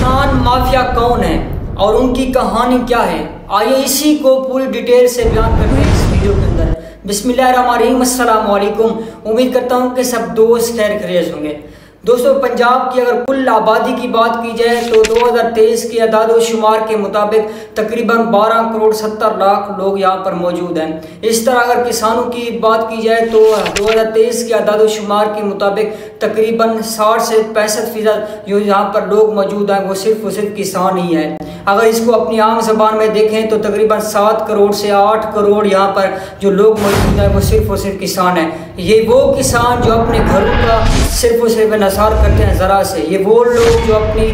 किसान माफिया कौन है और उनकी कहानी क्या है, आइए इसी को पूरी डिटेल से बयान करते हैं इस वीडियो के अंदर। बिस्मिल्लाहिर्रहमानिर्रहीम, अस्सलाम वालेकुम। उम्मीद करता हूँ कि सब दोस्त खैर खैरियत होंगे। दोस्तों, पंजाब की अगर कुल आबादी की बात की जाए तो 2023 के अदाद-ओ-शुमार के मुताबिक तकरीबन 12 करोड़ 70 लाख लोग यहाँ पर मौजूद हैं। इस तरह अगर किसानों की बात की जाए तो 2023 के अदाद-ओ-शुमार के मुताबिक तकरीबन 60 से 65% जो यहाँ पर लोग मौजूद हैं वो सिर्फ किसान ही है। अगर इसको अपनी आम जबान में देखें तो तकरीबन 7 करोड़ से 8 करोड़ यहाँ पर जो लोग मौजूद हैं वो सिर्फ किसान हैं। ये वो किसान जो अपने घरों का सिर्फ नसार करते हैं ज़रा से, ये वो लोग जो अपनी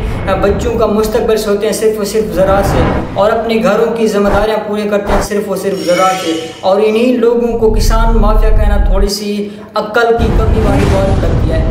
बच्चों का मुस्तकबिल सोचते हैं सिर्फ ज़रा से, और अपने घरों की जिम्मेदारियां पूरी करते हैं सिर्फ ज़रा से। और इन्हीं लोगों को किसान माफिया कहना थोड़ी सी अक्ल की कमी वाली बात लगती है।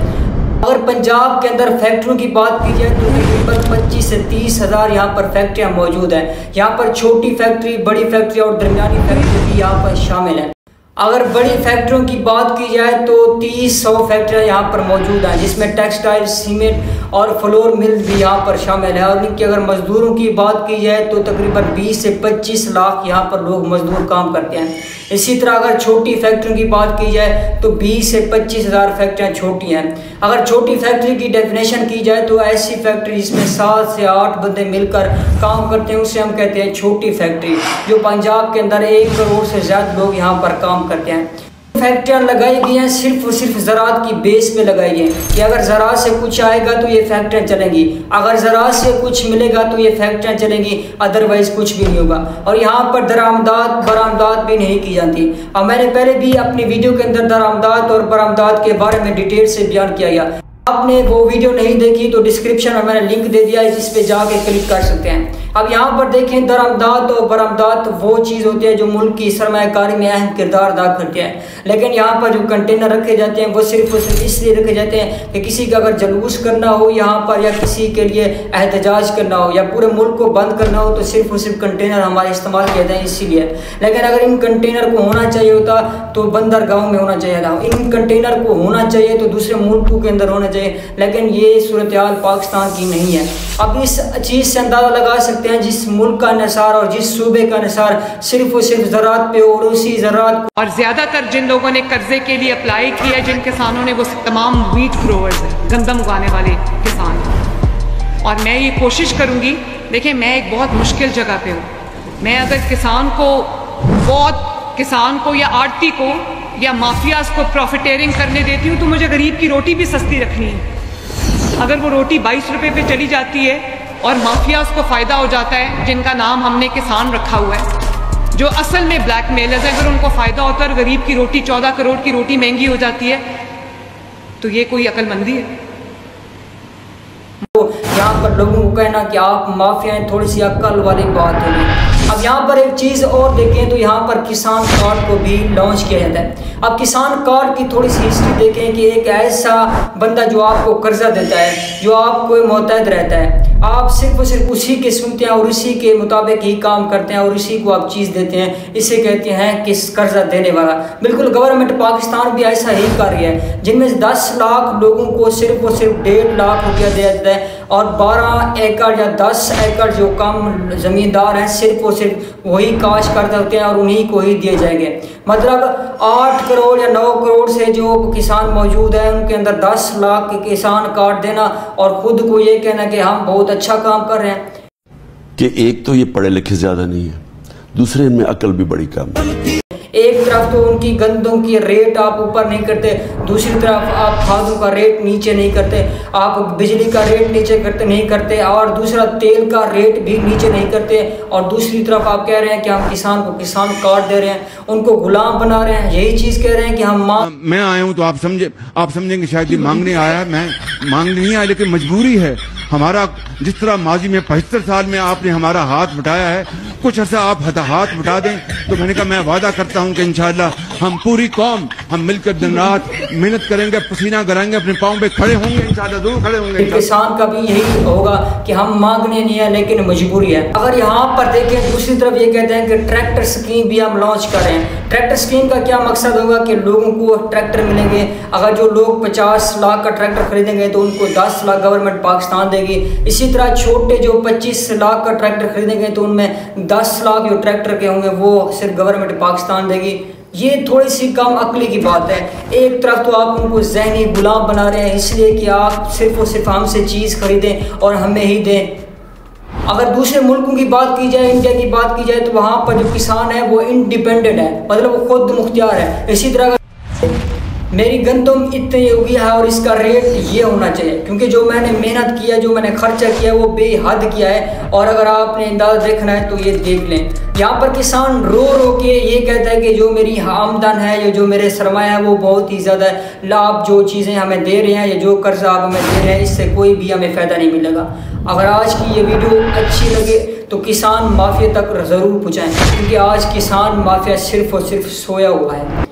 अगर पंजाब के अंदर फैक्ट्रियों की बात की जाए तो तकरीबन 25 से 30 हज़ार यहाँ पर फैक्ट्रियाँ मौजूद हैं। यहाँ पर छोटी फैक्ट्री, बड़ी फैक्ट्री और दरमियानी फैक्ट्री भी यहाँ पर शामिल हैं। अगर बड़ी फैक्ट्रियों की बात की जाए तो 30-100 फैक्ट्रियाँ यहाँ पर मौजूद हैं, जिसमें टेक्सटाइल, सीमेंट और फ्लोर मिल भी यहाँ पर शामिल है। और इनकी अगर मजदूरों की बात की जाए तो तकरीबन 20 से 25 लाख यहाँ पर लोग मजदूर काम करते हैं। इसी तरह अगर छोटी फैक्ट्रियों की बात की जाए तो 20 से 25 हज़ार फैक्ट्रियाँ छोटी हैं। अगर छोटी फैक्ट्री की डेफिनेशन की जाए तो ऐसी फैक्ट्री जिसमें 7 से 8 बंदे मिलकर काम करते हैं उसे हम कहते हैं छोटी फैक्ट्री। जो पंजाब के अंदर 1 करोड़ से ज़्यादा लोग यहाँ पर काम करते हैं। फैक्ट्रियाँ लगाई गई हैं सिर्फ ज़राअत की बेस पे लगाई गई हैं कि अगर ज़राअत से कुछ आएगा तो ये फैक्ट्रियाँ चलेंगी, अगर ज़राअत से कुछ मिलेगा तो ये फैक्ट्रियाँ चलेंगी, अदरवाइज़ कुछ भी नहीं होगा। और यहाँ पर दरामदात बरामदात भी नहीं की जाती। और मैंने पहले भी अपनी वीडियो के अंदर दरामदात और बरामदात के बारे में डिटेल से बयान किया गया। आपने वो वीडियो नहीं देखी तो डिस्क्रिप्शन में मैंने लिंक दे दिया है, जिस पे जाके क्लिक कर सकते हैं। अब यहाँ पर देखें, दरामदात और बरामदात वो चीज़ होती है जो मुल्क की सरमायाकारी में अहम किरदार अदा करते हैं। लेकिन यहाँ पर जो कंटेनर रखे जाते हैं वो सिर्फ इसलिए रखे जाते हैं कि किसी का अगर जलूस करना हो यहाँ पर, या किसी के लिए एहतजाज करना हो, या पूरे मुल्क को बंद करना हो तो सिर्फ कंटेनर हमारे इस्तेमाल किए जाते हैं इसीलिए। लेकिन अगर इन कंटेनर को होना चाहिए होता तो बंदरगाहों में होना चाहिए था, इन कंटेनर को होना चाहिए तो दूसरे मुल्कों के अंदर होना चाहिए, लेकिन ये सूरत हाल पाकिस्तान की नहीं है। अब इस चीज़ से अंदाज़ा लगा सकते हैं जिस मुल्क का निसार और जिस सूबे का निसार सिर्फ ज़राअत पे और उसी ज़राअत। और ज़्यादातर जिन लोगों ने कर्जे के लिए अप्लाई किया है, जिन किसानों ने, वो तमाम व्हीट ग्रोवर्स हैं, गंदम उगाने वाले किसान हैं। और मैं ये कोशिश करूँगी, देखिए मैं एक बहुत मुश्किल जगह पे हूँ। मैं अगर किसान को या आड़ती को या माफियाज को प्रॉफिटेरिंग करने देती हूँ तो मुझे गरीब की रोटी भी सस्ती रखनी है। अगर वो रोटी 22 रुपये पे चली जाती है और माफियाज को फ़ायदा हो जाता है, जिनका नाम हमने किसान रखा हुआ है, जो असल में ब्लैकमेलर्स हैं, अगर उनको फ़ायदा होता है गरीब की रोटी 14 करोड़ की रोटी महंगी हो जाती है, तो ये कोई अक्लमंदी है? यहाँ पर लोगों को कहना कि आप माफिया हैं, थोड़ी सी अक्ल वाली बात होगी। अब यहाँ पर एक चीज़ और देखें तो यहाँ पर किसान कार्ड को भी लॉन्च किया जाता है। अब किसान कार्ड की थोड़ी सी हिस्ट्री देखें कि एक ऐसा बंदा जो आपको कर्जा देता है, जो आपको मोहताज रहता है, आप सिर्फ उसी के सुनते हैं और उसी के मुताबिक ही काम करते हैं और उसी को आप चीज़ देते हैं, इसे कहते हैं कि कर्जा देने वाला। बिल्कुल गवर्नमेंट पाकिस्तान भी ऐसा ही कर रही है, जिनमें 10 लाख लोगों को सिर्फ 1.5 लाख रुपया दिया जाता है, और 12 एकड़ या 10 एकड़ जो कम ज़मींदार हैं सिर्फ वही काश करते होते हैं और उन्हीं को ही दिए जाएंगे। मतलब 8 करोड़ या 9 करोड़ से जो किसान मौजूद हैं उनके अंदर 10 लाख के किसान कार्ड देना और खुद को ये कहना कि हम बहुत अच्छा काम कर रहे हैं। कि एक तो ये पढ़े लिखे ज़्यादा नहीं है, दूसरे में अकल भी बड़ी कम है। एक तरफ तो उनकी गंदों की रेट आप ऊपर नहीं करते, दूसरी तरफ आप खादों का रेट नीचे नहीं करते, आप बिजली का रेट नीचे नहीं करते, और दूसरा तेल का रेट भी नीचे नहीं करते, और दूसरी तरफ आप कह रहे हैं कि हम किसान को किसान कार्ड दे रहे हैं, उनको गुलाम बना रहे हैं। यही चीज़ कह रहे हैं कि हम मैं आया हूँ तो आप समझेंगे शायद ये मांगने आया, मैं मांगने नहीं आया, लेकिन मजबूरी है हमारा। जिस तरह माजी में 75 साल में आपने हमारा हाथ बटाया है, कुछ अर्सा आप हाथ बटा दें तो मैंने कहा मैं वादा करता हूं कि इंशाअल्लाह हम पूरी कौम हम मिलकर दिन रात मेहनत करेंगे, पसीना कराएंगे, अपने पाँव पे खड़े होंगे, इंशाल्लाह जरूर खड़े होंगे। किसान का भी यही होगा कि हम मांगने नहीं है लेकिन मजबूरी है। अगर यहाँ पर देखें दूसरी तरफ ये कहते हैं कि ट्रैक्टर स्कीम भी हम लॉन्च कर रहे हैं। ट्रैक्टर स्कीम का क्या मकसद होगा कि लोगों को ट्रैक्टर मिलेंगे। अगर जो लोग 50 लाख का ट्रैक्टर खरीदेंगे तो उनको 10 लाख गवर्नमेंट पाकिस्तान देगी। इसी तरह छोटे जो 25 लाख का ट्रैक्टर खरीदेंगे तो उनमें 10 लाख जो ट्रैक्टर के होंगे वो सिर्फ गवर्नमेंट पाकिस्तान देगी। ये थोड़ी सी कम अक्ली की बात है। एक तरफ तो आप उनको ज़हनी गुलाम बना रहे हैं इसलिए कि आप सिर्फ और सिर्फ हमसे चीज़ खरीदें और हमें ही दें। अगर दूसरे मुल्कों की बात की जाए, इंडिया की बात की जाए, तो वहाँ पर जो किसान है वो इंडिपेंडेंट है, मतलब वो खुद मुख्तियार है। इसी तरह मेरी गंदम इतनी उगी है और इसका रेट ये होना चाहिए, क्योंकि जो मैंने मेहनत किया, जो मैंने खर्चा किया वो बेहद किया है। और अगर आपने अंदाज़ देखना है तो ये देख लें। यहाँ पर किसान रो रो के ये कहता है कि जो मेरी आमदन है या जो मेरे सरमाया है वो बहुत ही ज़्यादा है। लाभ जो चीज़ें हमें दे रहे हैं या जो कर्जा आप हमें दे रहे हैं इससे कोई भी हमें फ़ायदा नहीं मिलेगा। अगर आज की ये वीडियो अच्छी लगे तो किसान माफिया तक ज़रूर पहुँचाएँ, क्योंकि आज किसान माफिया सिर्फ और सिर्फ सोया हुआ है।